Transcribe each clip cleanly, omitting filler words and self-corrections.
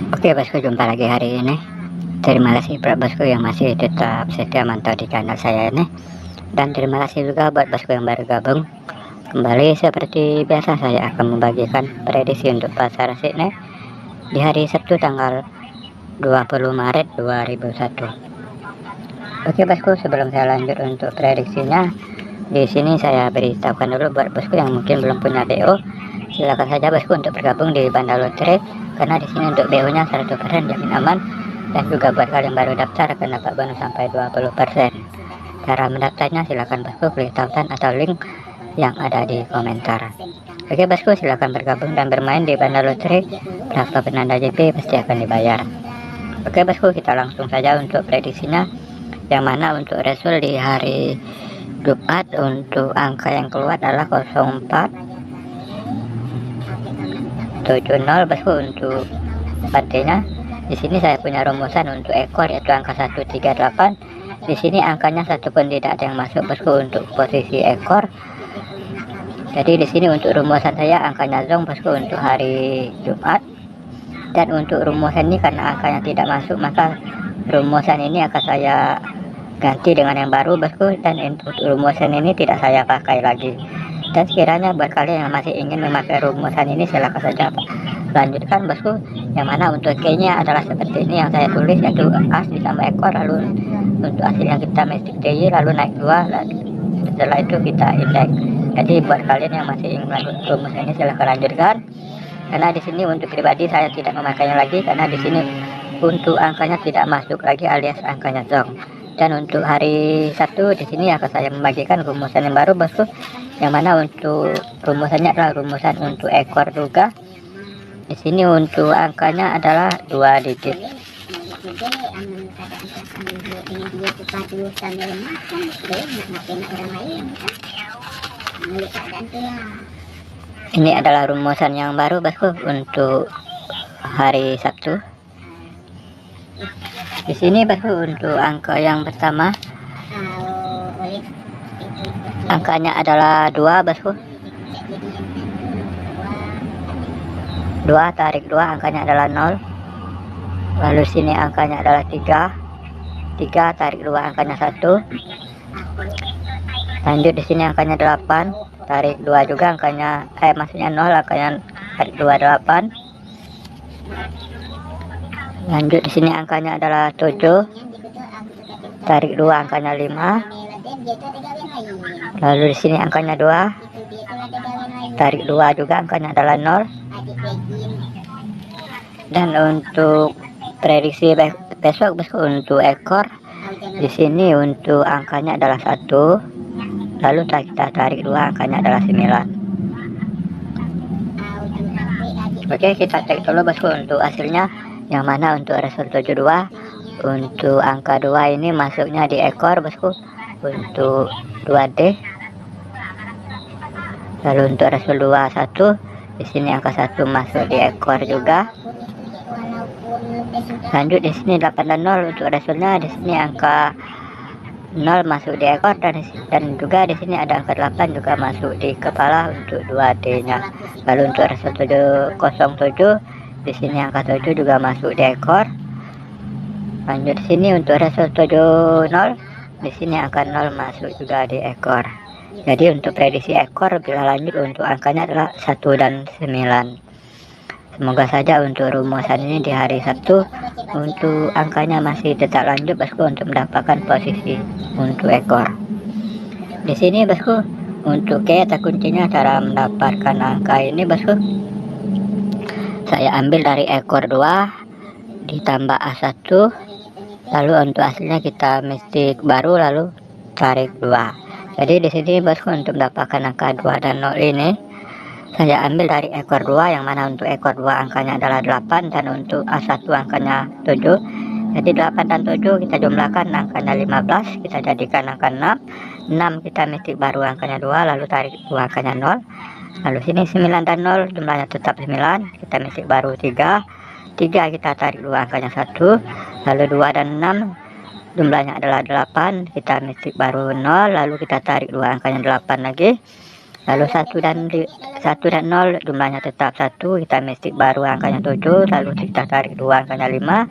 Oke bosku, jumpa lagi hari ini. Terima kasih buat bosku yang masih tetap setia mantau di channel saya ini. Dan terima kasih juga buat bosku yang baru gabung. Kembali seperti biasa saya akan membagikan prediksi untuk pasar Sydney di hari Sabtu tanggal 20 Maret 2001. Oke bosku, sebelum saya lanjut untuk prediksinya, di sini saya beritahukan dulu buat bosku yang mungkin belum punya BO, silakan saja bosku untuk bergabung di Bandar Lotre, karena di sini untuk BO-nya 100% jamin aman, dan juga buat kalian baru daftar akan dapat bonus sampai 20%. Cara mendaftarnya silakan bosku klik tautan atau link yang ada di komentar. Oke bosku, silakan bergabung dan bermain di Bandar Lotre. Berapa penanda JP pasti akan dibayar. Oke bosku, kita langsung saja untuk prediksinya, yang mana untuk resul di hari Jumat untuk angka yang keluar adalah 04 70 bosku. Untuk partinya di sini saya punya rumusan untuk ekor yaitu angka 138. Di sini angkanya satu pun tidak ada yang masuk bosku untuk posisi ekor. Jadi di sini untuk rumusan saya angkanya zong bosku untuk hari Jumat. Dan untuk rumusan ini karena angkanya tidak masuk, maka rumusan ini akan saya ganti dengan yang baru bosku, dan untuk rumusan ini tidak saya pakai lagi. Dan sekiranya buat kalian yang masih ingin memakai rumusan ini, silakan saja lanjutkan bosku, yang mana untuk key-nya adalah seperti ini yang saya tulis, yaitu as ditambah ekor, lalu untuk hasilnya kita mestik DY, lalu naik 2, lalu setelah itu kita indeks. Jadi buat kalian yang masih ingin lanjut rumusan ini, silakan lanjutkan, karena di sini untuk pribadi saya tidak memakainya lagi, karena di sini untuk angkanya tidak masuk lagi alias angkanya zong. Dan untuk hari Sabtu di sini akan saya membagikan rumusan yang baru bosku, yang mana untuk rumusannya adalah rumusan untuk ekor juga. Di sini untuk angkanya adalah 2 digit. Ini adalah rumusan yang baru bosku untuk hari Sabtu. Di sini bosku untuk angka yang pertama angkanya adalah 2 bosku. 2 tarik 2 angkanya adalah 0. Lalu sini angkanya adalah 3. 3 tarik 2 angkanya 1. Lanjut di sini angkanya 8, tarik 2 juga angkanya maksudnya 0, angkanya tarik 2 8. Lanjut di sini angkanya adalah 7, tarik 2 angkanya 5. Lalu di sini angkanya 2, tarik 2 juga angkanya adalah 0. Dan untuk prediksi besok bosku untuk ekor di sini untuk angkanya adalah 1, lalu kita tarik 2 angkanya adalah 9. Oke, kita cek dulu bosku untuk hasilnya, yang mana untuk result 72 untuk angka 2 ini masuknya di ekor bosku untuk 2D. Lalu untuk result 21 di sini angka 1 masuk di ekor juga. Lanjut di sini 8 dan 0 untuk resultnya, di sini angka 0 masuk di ekor, dan juga di sini ada angka 8 juga masuk di kepala untuk 2D-nya. Lalu untuk result 707 di sini angka 7 juga masuk di ekor. Lanjut di sini untuk result 70 di sini angka 0 masuk juga di ekor. Jadi untuk prediksi ekor bila lanjut untuk angkanya adalah 1 dan 9. Semoga saja untuk rumusan ini di hari Sabtu untuk angkanya masih tetap lanjut bosku untuk mendapatkan posisi untuk ekor. Di sini bosku untuk key atau kuncinya cara mendapatkan angka ini bosku, saya ambil dari ekor 2 ditambah A1, lalu untuk hasilnya kita mistik baru lalu tarik 2. Jadi di sini bosku untuk mendapatkan angka 2 dan 0 ini saya ambil dari ekor 2, yang mana untuk ekor 2 angkanya adalah 8 dan untuk A1 angkanya 7. Jadi 8 dan 7 kita jumlahkan angkanya 15, kita jadikan angka 6. 6 kita mistik baru angkanya 2, lalu tarik 2 angkanya 0. Lalu sini 9 dan 0 jumlahnya tetap 9, kita mistik baru 3. 3 kita tarik 2 angkanya 1. Lalu 2 dan 6 jumlahnya adalah 8, kita mistik baru 0, lalu kita tarik 2 angkanya 8 lagi. Lalu 1 dan 1 dan 0 jumlahnya tetap 1, kita mistik baru angkanya 7, lalu kita tarik 2 angkanya 5.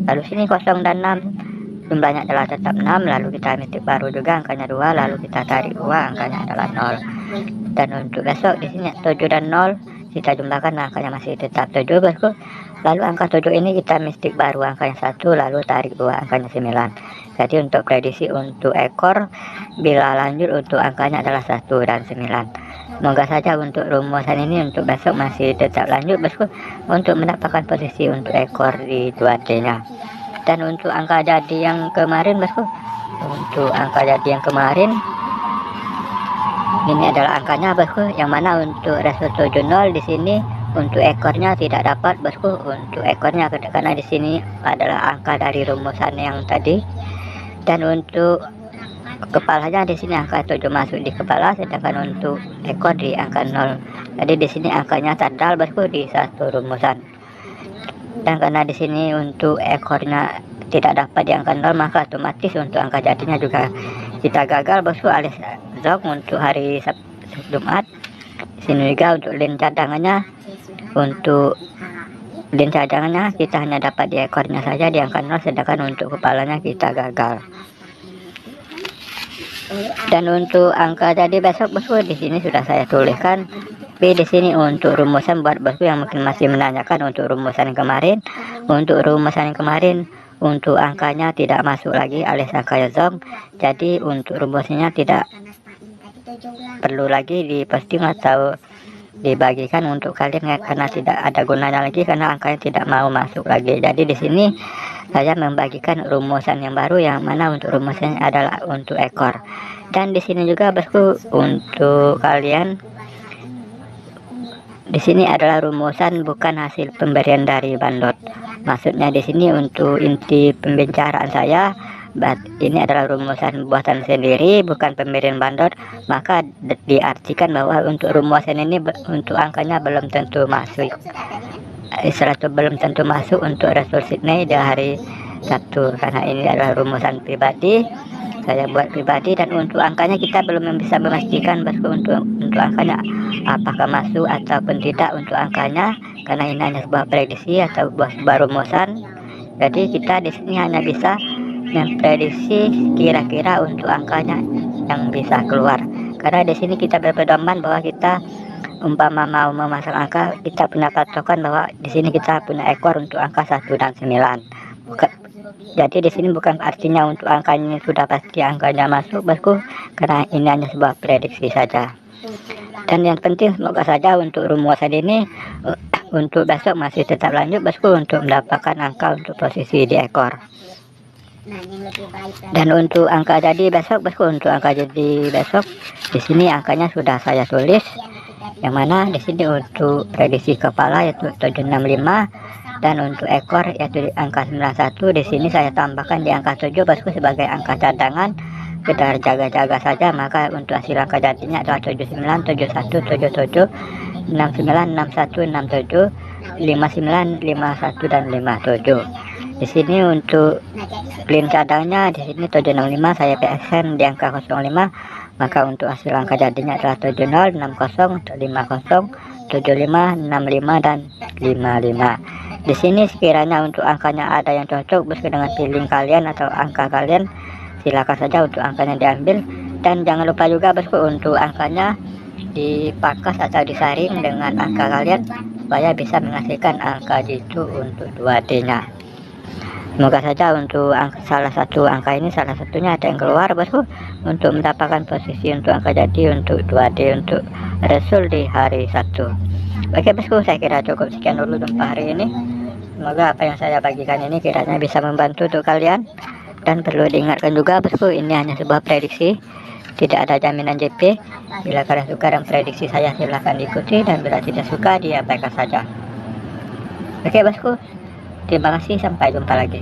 Lalu sini 0 dan 6 jumlahnya adalah tetap 6, lalu kita mistik baru juga angkanya 2, lalu kita tarik 2 angkanya adalah 0. Dan untuk besok di sini 7 dan 0 kita jumlahkan angkanya masih tetap 7 bosku. Lalu angka 7 ini kita mistik baru angkanya 1, lalu tarik 2 angkanya 9. Jadi untuk prediksi untuk ekor bila lanjut untuk angkanya adalah 1 dan 9. Semoga saja untuk rumusan ini untuk besok masih tetap lanjut bosku, untuk mendapatkan posisi untuk ekor di 2T nya. Dan untuk angka jadi yang kemarin bosku, untuk angka jadi yang kemarin ini adalah angkanya bosku, yang mana untuk result 70 di sini untuk ekornya tidak dapat bosku, untuk ekornya karena di sini adalah angka dari rumusan yang tadi. Dan untuk kepalanya di sini angka 7 masuk di kepala, sedangkan untuk ekor di angka 0. Jadi di sini angkanya tandal bosku di satu rumusan. Dan karena di sini untuk ekornya tidak dapat di angka 0, maka otomatis untuk angka jadinya juga kita gagal bosku, alias zong untuk hari Jumat. Di sini juga untuk lin cadangannya, untuk lin cadangannya kita hanya dapat di ekornya saja di angka 0, sedangkan untuk kepalanya kita gagal. Dan untuk angka jadi besok bosku di sini sudah saya tuliskan. Tapi di sini untuk rumusan buat bosku yang mungkin masih menanyakan untuk rumusan yang kemarin. Untuk rumusan yang kemarin untuk angkanya tidak masuk lagi alias angka zong. Jadi untuk rumusnya tidak perlu lagi diposting atau dibagikan untuk kalian ya, karena tidak ada gunanya lagi karena angkanya tidak mau masuk lagi. Jadi di sini saya membagikan rumusan yang baru, yang mana untuk rumusnya adalah untuk ekor. Dan di sini juga bosku untuk kalian, di sini adalah rumusan bukan hasil pemberian dari bandot. Maksudnya di sini untuk inti pembicaraan saya, ini adalah rumusan buatan sendiri, bukan pemberian bandot. Maka diartikan bahwa untuk rumusan ini untuk angkanya belum tentu masuk. Belum tentu masuk untuk result Sydney di hari Sabtu, karena ini adalah rumusan pribadi, saya buat pribadi. Dan untuk angkanya kita belum bisa memastikan bosku untuk angkanya apakah masuk ataupun tidak untuk angkanya, karena ini hanya sebuah prediksi atau sebuah rumusan. Jadi kita di sini hanya bisa memprediksi kira-kira untuk angkanya yang bisa keluar, karena di sini kita berpedoman bahwa kita umpama mau memasang angka, kita punya patokan bahwa di sini kita punya ekor untuk angka 1 dan 9. Jadi di sini bukan artinya untuk angkanya sudah pasti angkanya masuk bosku, karena ini hanya sebuah prediksi saja. Dan yang penting semoga saja untuk rumusan ini untuk besok masih tetap lanjut bosku, untuk mendapatkan angka untuk posisi di ekor. Dan untuk angka jadi besok bosku, untuk angka jadi besok di sini angkanya sudah saya tulis, yang mana di sini untuk prediksi kepala yaitu 765, dan untuk ekor yaitu di angka 91. Di sini saya tambahkan di angka 7 bosku sebagai angka cadangan, kita jaga-jaga saja. Maka untuk hasil angka jadinya adalah 79, 71, 77, 69, 61, 67, 59, 51 dan 57. Di sini untuk lin cadangnya di sini 765 saya PSN di angka 05. Maka untuk hasil angka jadinya adalah 70, 60, 50, 75, 65 dan 55. Di sini sekiranya untuk angkanya ada yang cocok bosku dengan feeling kalian atau angka kalian, silakan saja untuk angkanya diambil. Dan jangan lupa juga bosku untuk angkanya dipakas atau disaring dengan angka kalian supaya bisa menghasilkan angka jitu untuk 2T nya. Semoga saja untuk salah satu angka ini, salah satunya ada yang keluar bosku, untuk mendapatkan posisi untuk angka jadi untuk 2D untuk result di hari Sabtu. Oke bosku, saya kira cukup sekian dulu untuk hari ini. Semoga apa yang saya bagikan ini kiranya bisa membantu untuk kalian. Dan perlu diingatkan juga bosku, ini hanya sebuah prediksi, tidak ada jaminan JP. Bila kalian suka dengan prediksi saya, silahkan diikuti, dan bila tidak suka diabaikan saja. Oke bosku, terima kasih, sampai jumpa lagi.